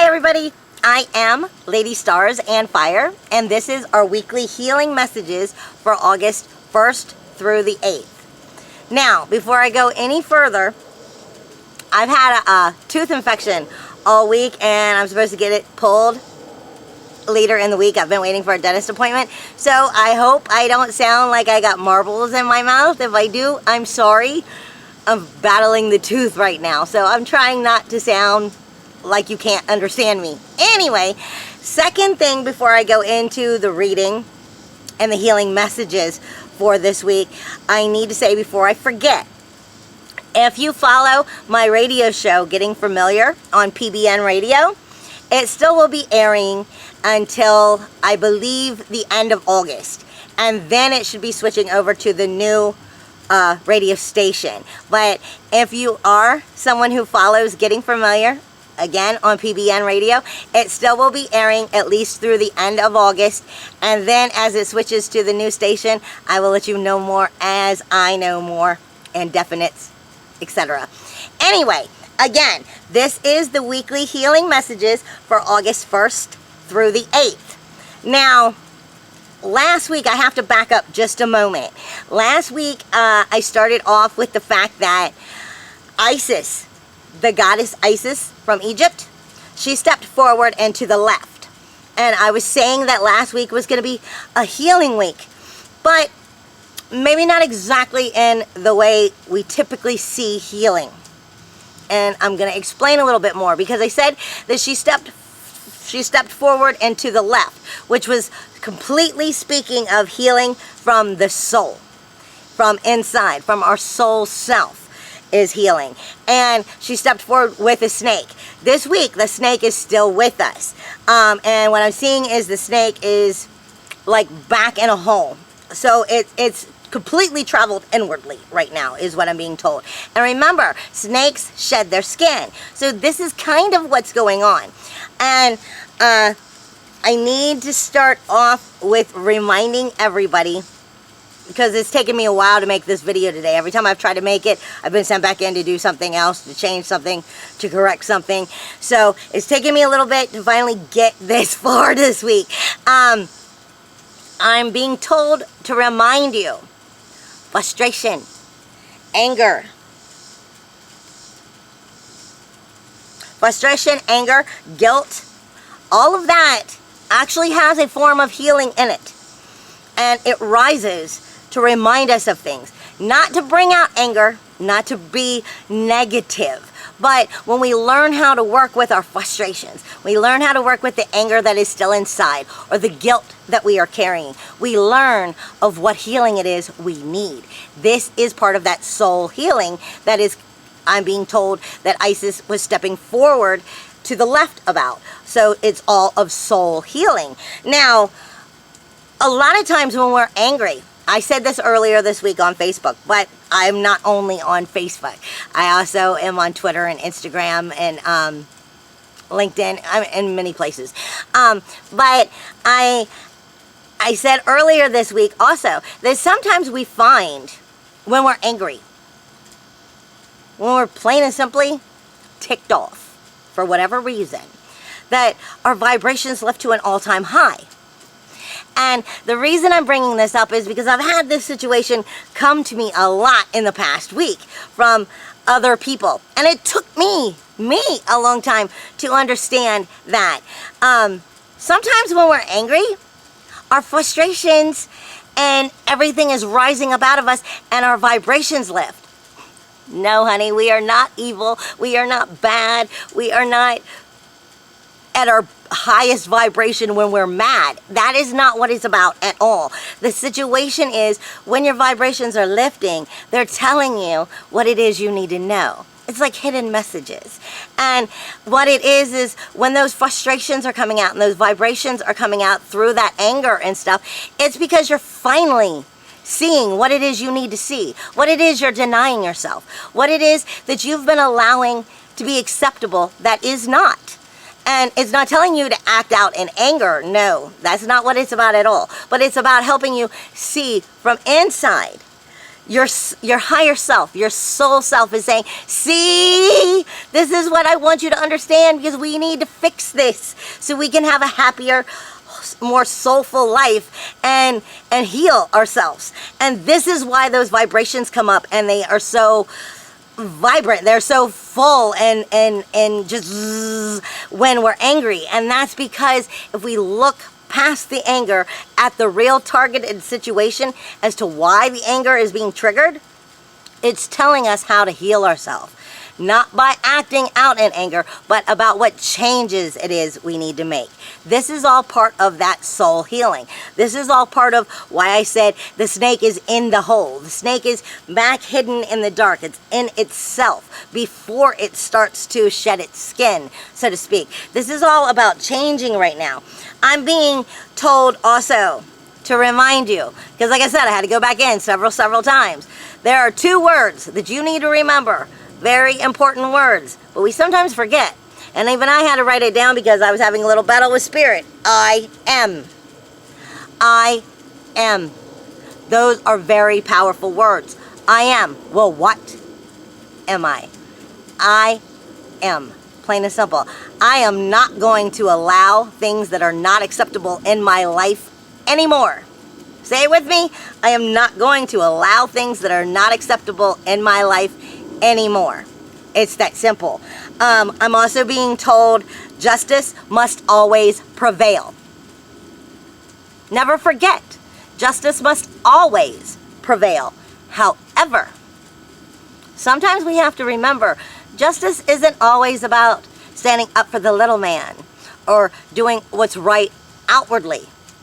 everybody, I am Lady Stars and Fire, and this is our weekly healing messages for August 1st through the 8th. Now, before I go any further, I've had a tooth infection all week and I'm supposed to get it pulled later in the week. I've been waiting for a dentist appointment, so I hope I don't sound like I got marbles in my mouth. If I do, I'm sorry. I'm battling the tooth right now, so I'm trying not to sound like you can't understand me. Anyway, second thing before I go into the reading and the healing messages for this week, I need to say before I forget, if you follow my radio show, Getting Familiar, on PBN Radio, it still will be airing until, I believe, the end of August. And then it should be switching over to the new radio station. But if you are someone who follows Getting Familiar, again on PBN Radio, it still will be airing at least through the end of August, and then as it switches to the new station, I will let you know more as I know more and definites, etc. Anyway, again, this is the weekly healing messages for August 1st through the 8th. Now, last week, I have to back up just a moment. Last week, I started off with the fact that Isis, the goddess Isis from Egypt, she stepped forward and to the left. And I was saying that last week was going to be a healing week, but maybe not exactly in the way we typically see healing. And I'm going to explain a little bit more, because I said that she stepped forward and to the left, which was completely speaking of healing from the soul, from inside, from our soul self is healing. And she stepped forward with a snake. This week, the snake is still with us. And what I'm seeing is the snake is like back in a hole. So it's completely traveled inwardly right now, is what I'm being told. And remember, snakes shed their skin. So this is kind of what's going on. And I need to start off with reminding everybody, because it's taken me a while to make this video today. Every time I've tried to make it, I've been sent back in to do something else, to change something, to correct something. So it's taken me a little bit to finally get this far this week. I'm being told to remind you, frustration, anger, guilt, all of that actually has a form of healing in it. And it rises to remind us of things. Not to bring out anger, not to be negative. But when we learn how to work with our frustrations, we learn how to work with the anger that is still inside, or the guilt that we are carrying, we learn of what healing it is we need. This is part of that soul healing that is, I'm being told that Isis was stepping forward to the left about. So it's all of soul healing. Now, a lot of times when we're angry, I said this earlier this week on Facebook, but I'm not only on Facebook. I also am on Twitter and Instagram and LinkedIn, I'm in many places. But I said earlier this week also that sometimes we find when we're angry, when we're plain and simply ticked off for whatever reason, that our vibrations lift to an all-time high. And the reason I'm bringing this up is because I've had this situation come to me a lot in the past week from other people. And it took me a long time to understand that. Sometimes when we're angry, our frustrations and everything is rising up out of us and our vibrations lift. No, honey, we are not evil. We are not bad. We are not at our highest vibration when we're mad. That is not what it's about at all. The situation is when your vibrations are lifting, they're telling you what it is you need to know. It's like hidden messages. And what it is when those frustrations are coming out and those vibrations are coming out through that anger and stuff, it's because you're finally seeing what it is you need to see, what it is you're denying yourself, what it is that you've been allowing to be acceptable that is not. And it's not telling you to act out in anger. No, that's not what it's about at all. But it's about helping you see from inside your higher self, your soul self is saying, see, this is what I want you to understand, because we need to fix this so we can have a happier, more soulful life and heal ourselves. And this is why those vibrations come up, and they are so vibrant, they're so full, and just zzz, when we're angry. And that's because if we look past the anger at the real targeted situation as to why the anger is being triggered, it's telling us how to heal ourselves. Not by acting out in anger, but about what changes it is we need to make. This is all part of that soul healing. This is all part of why I said the snake is in the hole. The snake is back hidden in the dark. It's in itself before it starts to shed its skin, so to speak. This is all about changing right now. I'm being told also to remind you, because like I said, I had to go back in several times. There are 2 words that you need to remember. Very important words, but we sometimes forget. And even I had to write it down because I was having a little battle with spirit. I am. I am. Those are very powerful words. I am. Well, what am I? I am. Plain and simple. I am not going to allow things that are not acceptable in my life anymore. Say it with me. I am not going to allow things that are not acceptable in my life anymore. It's that simple. I'm also being told justice must always prevail. Never forget, justice must always prevail. However, sometimes we have to remember, justice isn't always about standing up for the little man or doing what's right outwardly.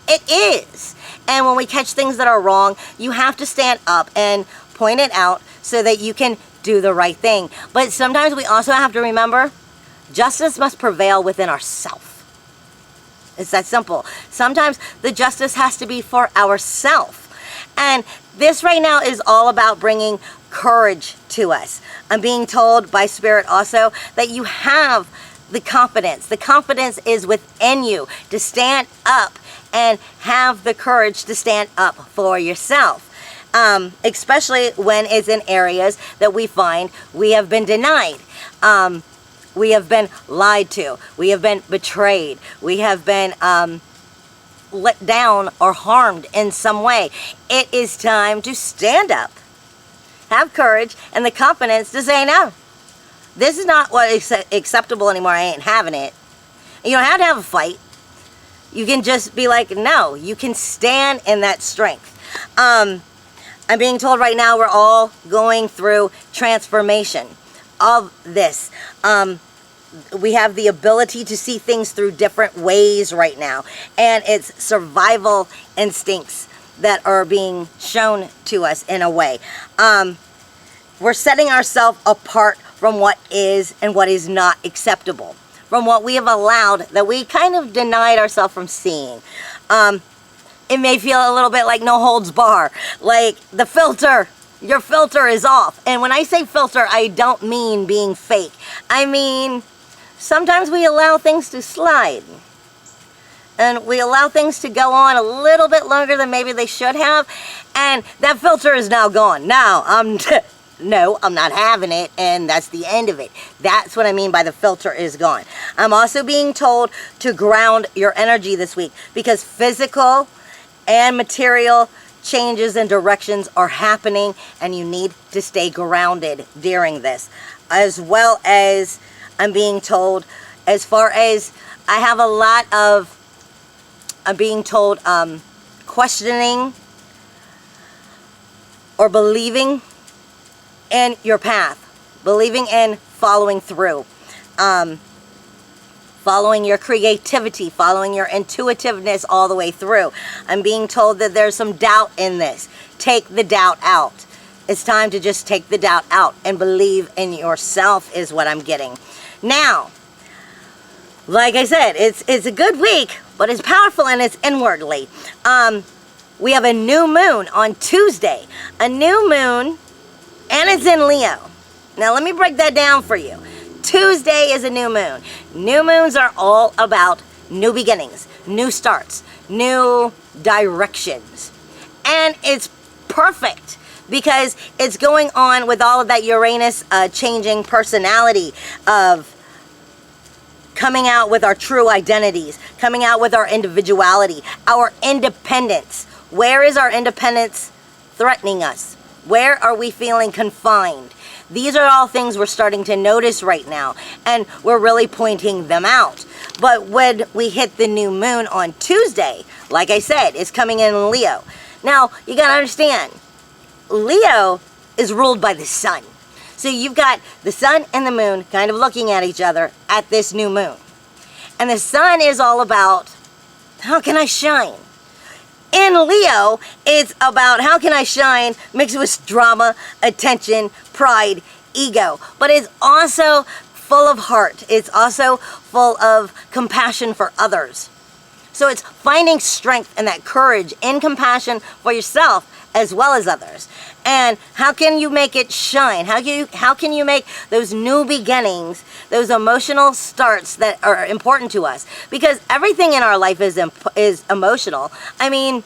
It is. And when we catch things that are wrong, you have to stand up and point it out so that you can do the right thing. But sometimes we also have to remember, justice must prevail within ourselves. It's that simple. Sometimes the justice has to be for ourselves. And this right now is all about bringing courage to us. I'm being told by Spirit also that you have the confidence. The confidence is within you to stand up and have the courage to stand up for yourself. Especially when it's in areas that we find we have been denied. We have been lied to. We have been betrayed. We have been let down or harmed in some way. It is time to stand up, have courage, and the confidence to say no. This is not what is acceptable anymore. I ain't having it. You don't have to have a fight. You can just be like, no. You can stand in that strength. I'm being told right now we're all going through transformation of this. We have the ability to see things through different ways right now. And it's survival instincts that are being shown to us in a way. We're setting ourselves apart from what is and what is not acceptable. From what we have allowed that we kind of denied ourselves from seeing. It may feel a little bit like no holds bar, like the filter, your filter is off. And when I say filter, I don't mean being fake. I mean, sometimes we allow things to slide. And we allow things to go on a little bit longer than maybe they should have. And that filter is now gone. Now, no, I'm not having it, and that's the end of it. That's what I mean by the filter is gone. I'm also being told to ground your energy this week because physical and material changes and directions are happening, and you need to stay grounded during this. As well as I'm being told, as far as I have a lot of, I'm being told, questioning or believing in your path, believing in following through. Following your creativity, following your intuitiveness all the way through. I'm being told that there's some doubt in this. Take the doubt out. It's time to just take the doubt out and believe in yourself is what I'm getting. Now, like I said, it's a good week, but it's powerful and it's inwardly. We have a new moon on Tuesday. A new moon, and it's in Leo. Now let me break that down for you. Tuesday is a new moon. New moons are all about new beginnings, new starts, new directions. And it's perfect because it's going on with all of that Uranus changing personality of coming out with our true identities, coming out with our individuality, our independence. Where is our independence threatening us? Where are we feeling confined? These are all things we're starting to notice right now, and we're really pointing them out. But when we hit the new moon on Tuesday, like I said, it's coming in Leo. Now, you gotta understand, Leo is ruled by the sun. So you've got the sun and the moon kind of looking at each other at this new moon. And the sun is all about, how can I shine? In Leo, it's about how can I shine mixed with drama, attention, pride, ego. But it's also full of heart. It's also full of compassion for others. So it's finding strength and that courage and compassion for yourself as well as others. And how can you make it shine? How can you make those new beginnings, those emotional starts that are important to us? Because everything in our life is emotional. I mean,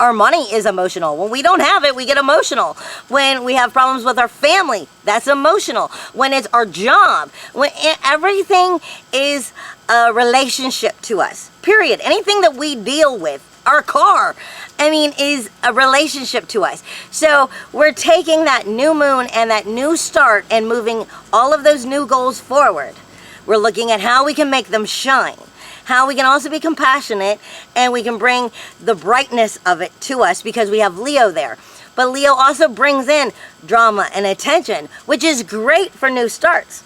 our money is emotional. When we don't have it, we get emotional. When we have problems with our family, that's emotional. When it's our job, when everything is a relationship to us, period. Anything that we deal with, our car, I mean, is a relationship to us. So we're taking that new moon and that new start and moving all of those new goals forward. We're looking at how we can make them shine, how we can also be compassionate, and we can bring the brightness of it to us because we have Leo there. But Leo also brings in drama and attention, which is great for new starts.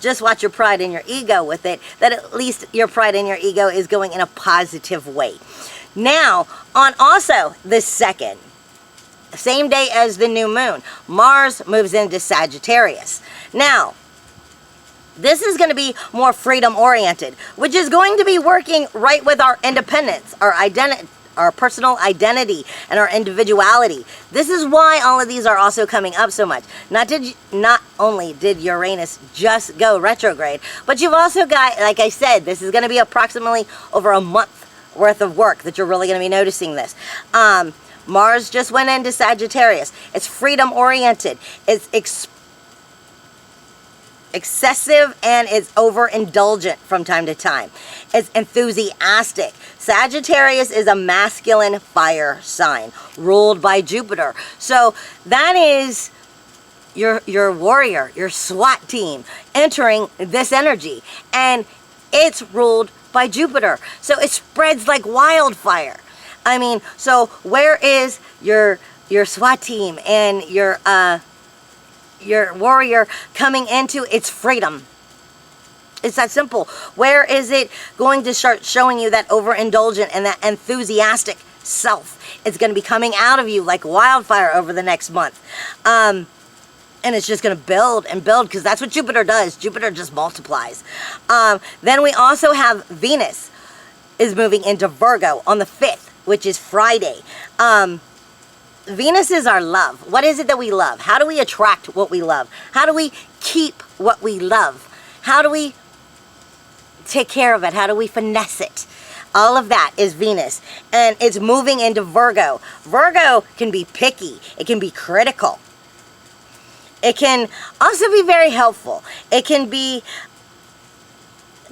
Just watch your pride and your ego with it, that at least your pride and your ego is going in a positive way. Now, on also the 2nd, same day as the new moon, Mars moves into Sagittarius. Now, this is going to be more freedom oriented, which is going to be working right with our independence, our identity, our personal identity, and our individuality. This is why all of these are also coming up so much. Not only did Uranus just go retrograde, but you've also got, like I said, this is going to be approximately over a month worth of work that you're really going to be noticing this. Mars just went into Sagittarius. It's freedom oriented. It's excessive and it's overindulgent from time to time. It's enthusiastic. Sagittarius is a masculine fire sign ruled by Jupiter. So that is your warrior, your SWAT team entering this energy, and it's ruled by Jupiter. So it spreads like wildfire. I mean, so where is your SWAT team and your warrior coming into its freedom? It's that simple. Where is it going to start showing you that overindulgent and that enthusiastic self? It's going to be coming out of you like wildfire over the next month. And it's just going to build and build because that's what Jupiter does. Jupiter just multiplies. Then we also have Venus is moving into Virgo on the 5th, which is Friday. Venus is our love. What is it that we love? How do we attract what we love? How do we keep what we love? How do we take care of it? How do we finesse it? All of that is Venus, and it's moving into Virgo. Virgo can be picky. It can be critical. It can also be very helpful. It can be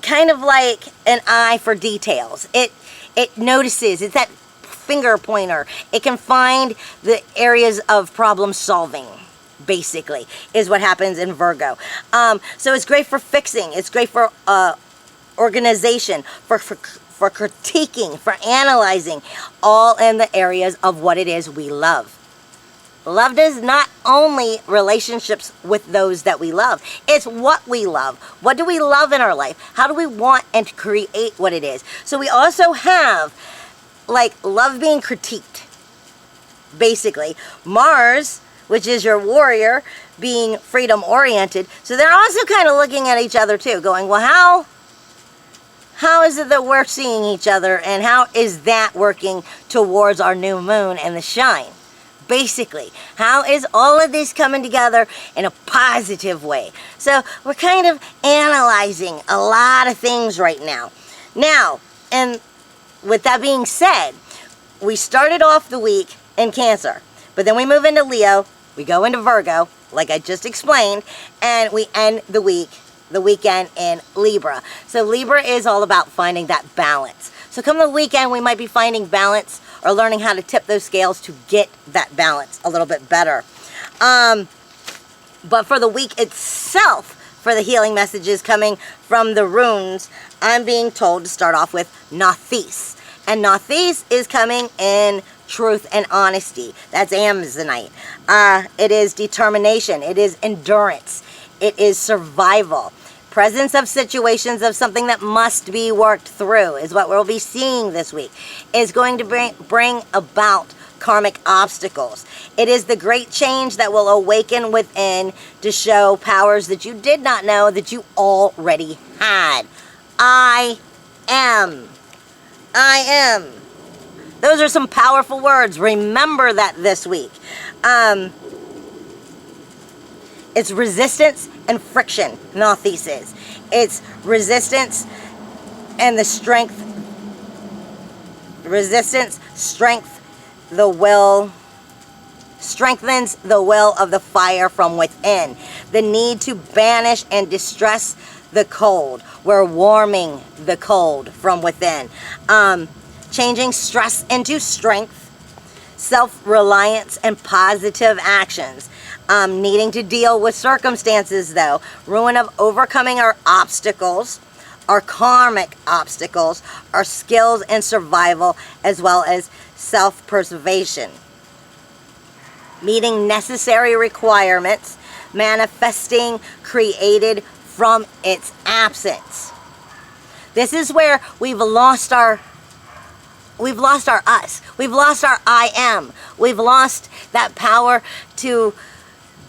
kind of like an eye for details. It notices. It's that finger pointer. It can find the areas of problem solving, basically, is what happens in Virgo. So it's great for fixing. It's great for organization, for critiquing, for analyzing, all in the areas of what it is we love. Love is not only relationships with those that we love. It's what we love. What do we love in our life? How do we want and create what it is? So we also have, like, love being critiqued. Basically, Mars, which is your warrior, being freedom-oriented. So they're also kind of looking at each other, too, going, well, how is it that we're seeing each other, and how is that working towards our new moon and the shine? Basically, how is all of this coming together in a positive way? So we're kind of analyzing a lot of things right now. Now, and with that being said, we started off the week in Cancer. But then we move into Leo, we go into Virgo, like I just explained, and we end the weekend in Libra. So Libra is all about finding that balance. So come the weekend, we might be finding balance or learning how to tip those scales to get that balance a little bit better. But for the week itself, for the healing messages coming from the runes, I'm being told to start off with Nathis. And Nathis is coming in truth and honesty. That's Amazonite. It is determination. It is endurance. It is survival. Presence of situations of something that must be worked through is what we'll be seeing this week. Is going to bring about karmic obstacles. It is the great change that will awaken within to show powers that you did not know that you already had. I am. Those are some powerful words. Remember that this week. It's resistance and friction, Nathis is. It's resistance and the strength. Resistance, strength, the will, strengthens the will of the fire from within. The need to banish and distress the cold. We're warming the cold from within. Changing stress into strength, self-reliance, and positive actions. Needing to deal with circumstances, though. Ruin of overcoming our obstacles, our karmic obstacles, our skills and survival, as well as self-preservation. Meeting necessary requirements, manifesting created from its absence. This is where we've lost our us. We've lost our I am. We've lost that power to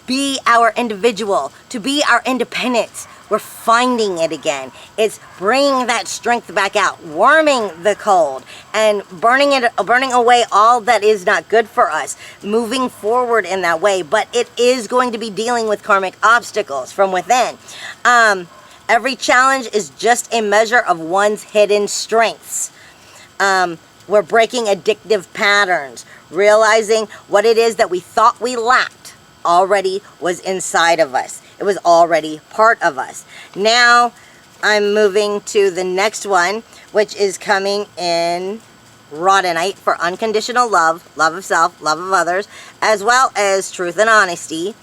be our individual, to be our independence. We're finding it again. It's bringing that strength back out, warming the cold, and burning away all that is not good for us, moving forward in that way. But it is going to be dealing with karmic obstacles from within. Every challenge is just a measure of one's hidden strengths. We're breaking addictive patterns, realizing what it is that we thought we lacked already was inside of us. It was already part of us. Now I'm moving to the next one, which is coming in Rhodonite for unconditional love, love of self, love of others, as well as truth and honesty,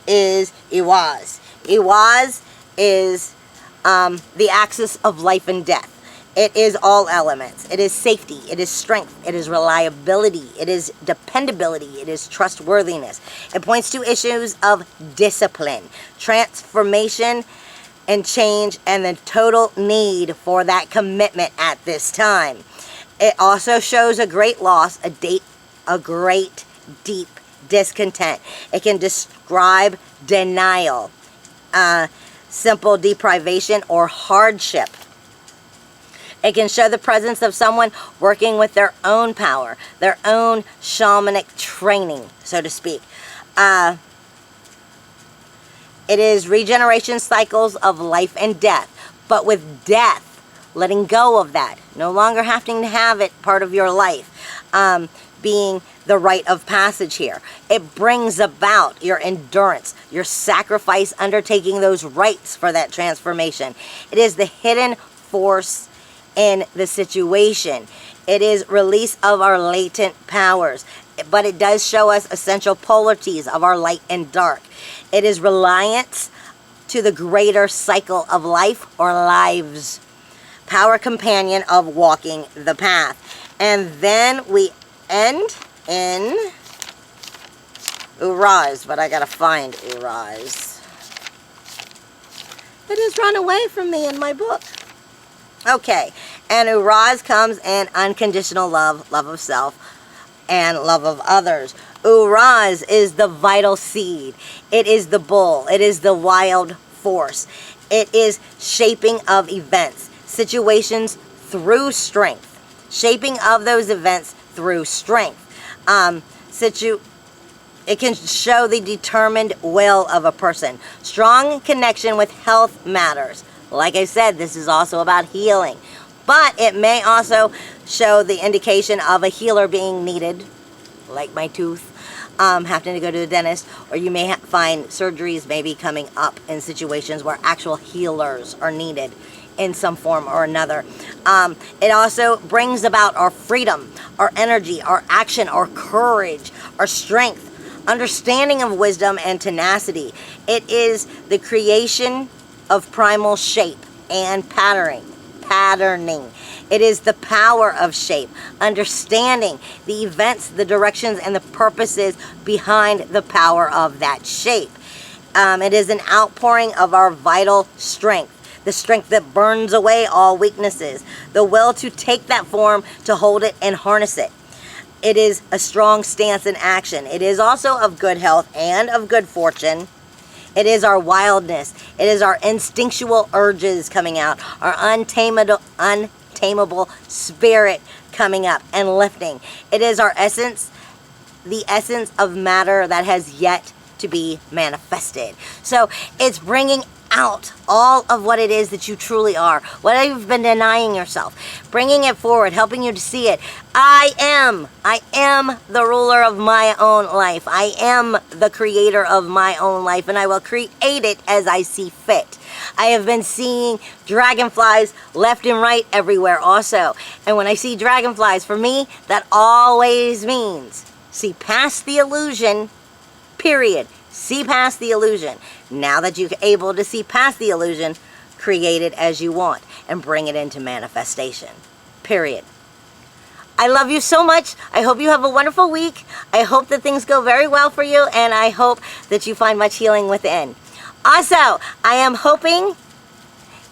is Ehwaz. Ehwaz is the axis of life and death. It is all elements. It is safety. It is strength. It is reliability. It is dependability. It is trustworthiness. It points to issues of discipline, transformation, and change, and the total need for that commitment at this time. It also shows a great loss, a great deep discontent. It can describe denial, simple deprivation, or hardship. It can show the presence of someone working with their own power, their own shamanic training, so to speak. It is regeneration cycles of life and death, but with death, letting go of that, no longer having to have it part of your life, being the rite of passage here. It brings about your endurance, your sacrifice, undertaking those rites for that transformation. It is the hidden force in the situation. It is release of our latent powers, but it does show us essential polarities of our light and dark. It is reliance to the greater cycle of life or lives, power companion of walking the path. And then we end in Ehwaz, but I gotta find Ehwaz. It has run away from me in my book. Okay, and Ehwaz comes in unconditional love, love of self, and love of others. Ehwaz is the vital seed. It is the bull. It is the wild force. It is shaping of events, situations through strength. Shaping of those events through strength. It can show the determined will of a person. Strong connection with health matters. Like I said, this is also about healing. But it may also show the indication of a healer being needed, like my tooth. having to go to the dentist, or you may find surgeries maybe coming up in situations where actual healers are needed in some form or another. It also brings about our freedom, our energy, our action, our courage, our strength, understanding of wisdom and tenacity. It is the creation of primal shape and patterning. It is the power of shape, understanding the events, the directions, and the purposes behind the power of that shape. It is an outpouring of our vital strength, the strength that burns away all weaknesses, the will to take that form, to hold it and harness it. It is a strong stance in action. It is also of good health and of good fortune. It is our wildness. It is our instinctual urges coming out, our untamable spirit coming up and lifting. It is our essence, the essence of matter that has yet to be manifested. So it's bringing out all of what it is that you truly are, what you've been denying yourself, bringing it forward, helping you to see it. I am the ruler of my own life. I am the creator of my own life, and I will create it as I see fit. I have been seeing dragonflies left and right everywhere also. And when I see dragonflies, for me, that always means see past the illusion, period. See past the illusion. Now that you're able to see past the illusion, create it as you want and bring it into manifestation. Period. I love you so much. I hope you have a wonderful week. I hope that things go very well for you, and I hope that you find much healing within. Also, I am hoping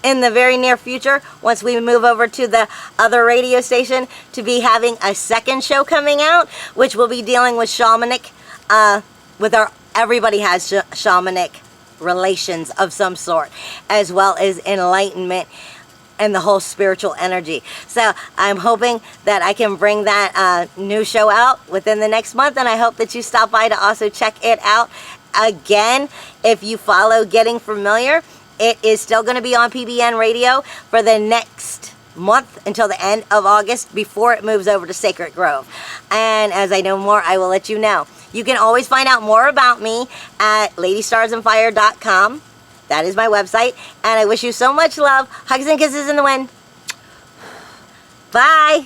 in the very near future, once we move over to the other radio station, to be having a second show coming out, which will be dealing with shamanic, everybody has shamanic relations of some sort, as well as enlightenment and the whole spiritual energy. So I'm hoping that I can bring that new show out within the next month, and I hope that you stop by to also check it out. Again, if you follow Getting Familiar, it is still going to be on PBN Radio for the next month until the end of August before it moves over to Sacred Grove. And as I know more, I will let you know. You can always find out more about me at ladystarsandfire.com. That is my website. And I wish you so much love. Hugs and kisses in the wind. Bye.